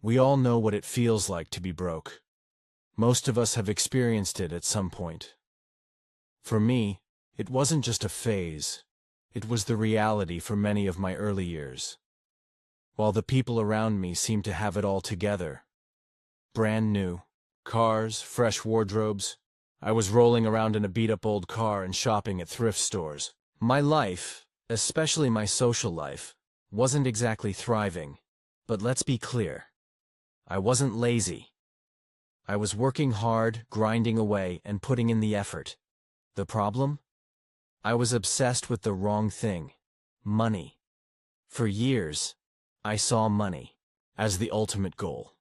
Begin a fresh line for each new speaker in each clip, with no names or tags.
We all know what it feels like to be broke. Most of us have experienced it at some point. For me, it wasn't just a phase. It was the reality for many of my early years. While the people around me seemed to have it all together, brand new, cars, fresh wardrobes, I was rolling around in a beat-up old car and shopping at thrift stores. My life, especially my social life, wasn't exactly thriving, but let's be clear. I wasn't lazy. I was working hard, grinding away, and putting in the effort. The problem? I was obsessed with the wrong thing: money. For years, I saw money as the ultimate goal.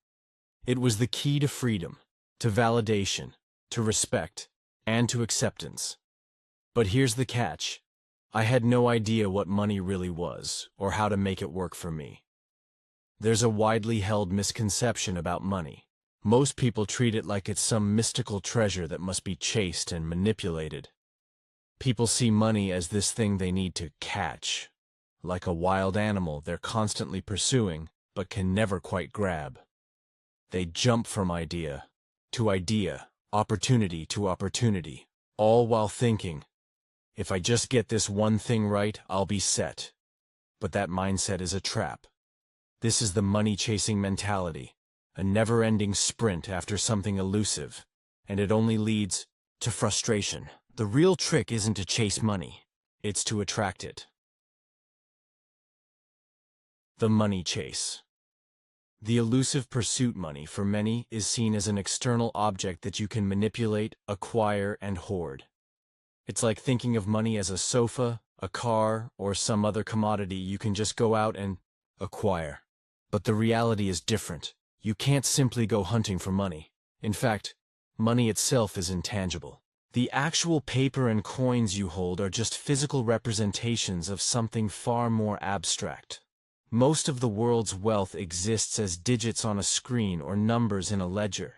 It was the key to freedom, to validation, to respect, and to acceptance. But here's the catch. I had no idea what money really was, or how to make it work for me. There's a widely held misconception about money. Most people treat it like it's some mystical treasure that must be chased and manipulated. People see money as this thing they need to catch, like a wild animal they're constantly pursuing, but can never quite grab. They jump from idea, opportunity to opportunity, all while thinking, if I just get this one thing right, I'll be set. But that mindset is a trap. This is the money-chasing mentality, a never-ending sprint after something elusive, and it only leads to frustration. The real trick isn't to chase money, it's to attract it. The money chase. The elusive pursuit money for many is seen as an external object that you can manipulate, acquire, and hoard. It's like thinking of money as a sofa, a car, or some other commodity you can just go out and acquire. But the reality is different. You can't simply go hunting for money. In fact, money itself is intangible. The actual paper and coins you hold are just physical representations of something far more abstract. Most of the world's wealth exists as digits on a screen or numbers in a ledger.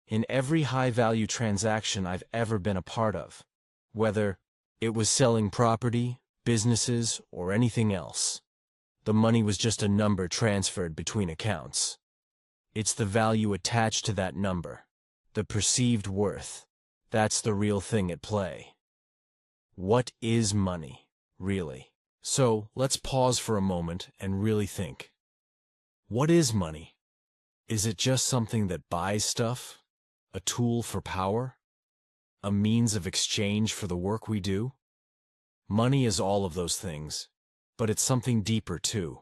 In every high-value transaction I've ever been a part of, whether it was selling property, businesses, or anything else, the money was just a number transferred between accounts. It's the value attached to that number, the perceived worth. That's the real thing at play. What is money, really? So, let's pause for a moment and really think. What is money? Is it just something that buys stuff? A tool for power? A means of exchange for the work we do? Money is all of those things, but it's something deeper too.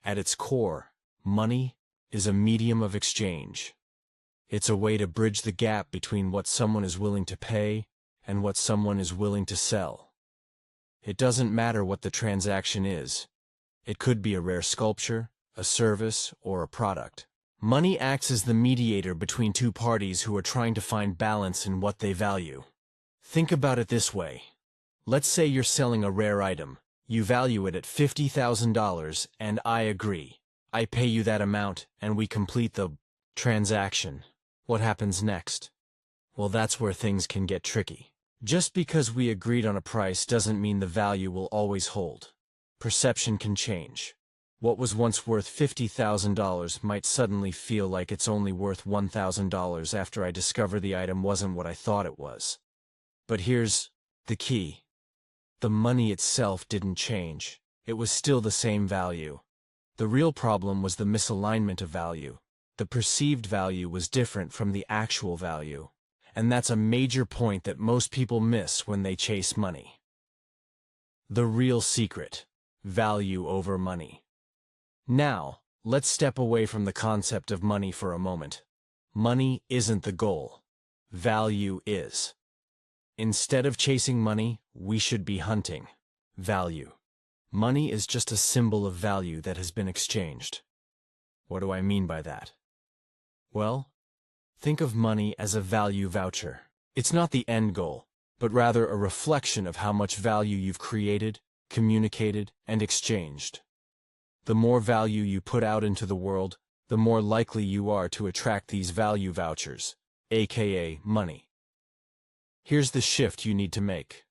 At its core, money is a medium of exchange. It's a way to bridge the gap between what someone is willing to pay and what someone is willing to sell. It doesn't matter what the transaction is. It could be a rare sculpture, a service, or a product. Money acts as the mediator between two parties who are trying to find balance in what they value. Think about it this way. Let's say you're selling a rare item. You value it at $50,000, and I agree. I pay you that amount, and we complete the transaction. What happens next? Well, that's where things can get tricky. Just because we agreed on a price doesn't mean the value will always hold. Perception can change. What was once worth $50,000 might suddenly feel like it's only worth $1,000 after I discover the item wasn't what I thought it was. But here's the key. The money itself didn't change. It was still the same value. The real problem was the misalignment of value. The perceived value was different from the actual value. And that's a major point that most people miss when they chase money. The real secret: value over money. Now, let's step away from the concept of money for a moment. Money isn't the goal. Value is. Instead of chasing money, we should be hunting value. Money is just a symbol of value that has been exchanged. What do I mean by that? Well, think of money as a value voucher. It's not the end goal, but rather a reflection of how much value you've created, communicated, and exchanged. The more value you put out into the world, the more likely you are to attract these value vouchers, aka money. Here's the shift you need to make.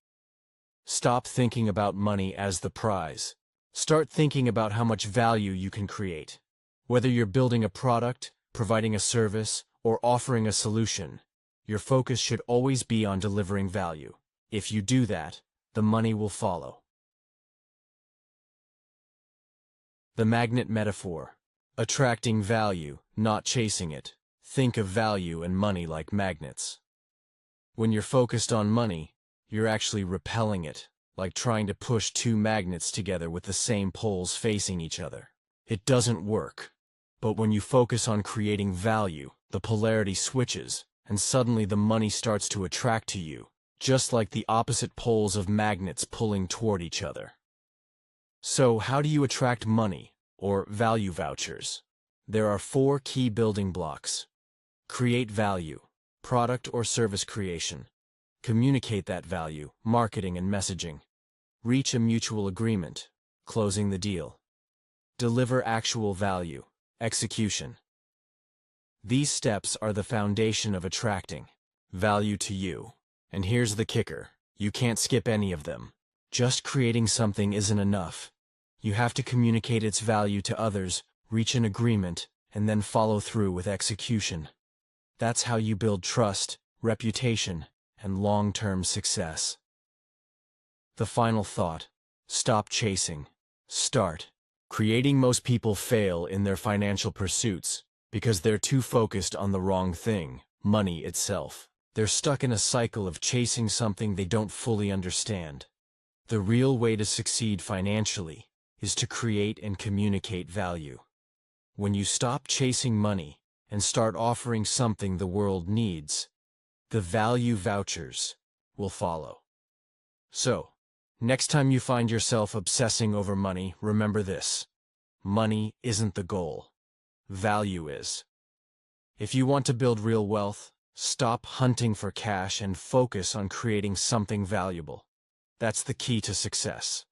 Stop thinking about money as the prize. Start thinking about how much value you can create. Whether you're building a product, providing a service, or offering a solution, your focus should always be on delivering value. If you do that, the money will follow. The magnet metaphor. Attracting value, not chasing it. Think of value and money like magnets. When you're focused on money, you're actually repelling it, like trying to push two magnets together with the same poles facing each other. It doesn't work. But when you focus on creating value, the polarity switches, and suddenly the money starts to attract to you, just like the opposite poles of magnets pulling toward each other. So, how do you attract money, or value vouchers? There are 4 key building blocks. Create value, product or service creation. Communicate that value, marketing and messaging. Reach a mutual agreement, closing the deal. Deliver actual value, execution. These steps are the foundation of attracting value to you. And here's the kicker: you can't skip any of them. Just creating something isn't enough. You have to communicate its value to others, reach an agreement, and then follow through with execution. That's how you build trust, reputation, and long-term success. The final thought: stop chasing. Start. Creating. Most people fail in their financial pursuits because they're too focused on the wrong thing, money itself. They're stuck in a cycle of chasing something they don't fully understand. The real way to succeed financially is to create and communicate value. When you stop chasing money and start offering something the world needs, the value vouchers will follow. So, next time you find yourself obsessing over money, remember this: money isn't the goal. Value is. If you want to build real wealth, stop hunting for cash and focus on creating something valuable. That's the key to success.